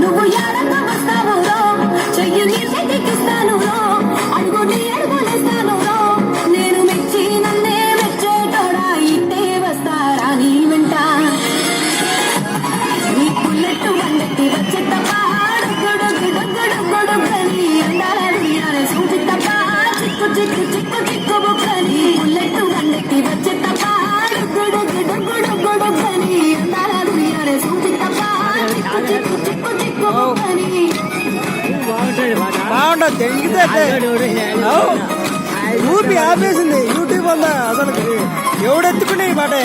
నువ్వు ఎడగా వస్తావు చెయ్యి నీ చేతికిస్తాను అడుగు నీ అడుగులేస్తాను నేను మెచ్చి నన్నే మెచ్చేటోడా ఇట్టే వస్తారా నీ వెంట నీ పుల్లెట్టు వండెత్తి వచ్చే తప్ప గొడుగని అందాలని సూచి తప్ప చిక్కు చిక్కు చిక్కు చిక్కు బుక్కని పుల్లెట్టు వండెత్తి వచ్చే తప్ప గొడుగని అందాలని సూచి తప్ప చిక్కు చిక్కు చిక్కు చిక్కు బుక్కని బాగుంటుంది ఊపి ఆపేసింది యూట్యూబ్ అంతా అసలు ఎవడెత్తుకునే ఈ పాటే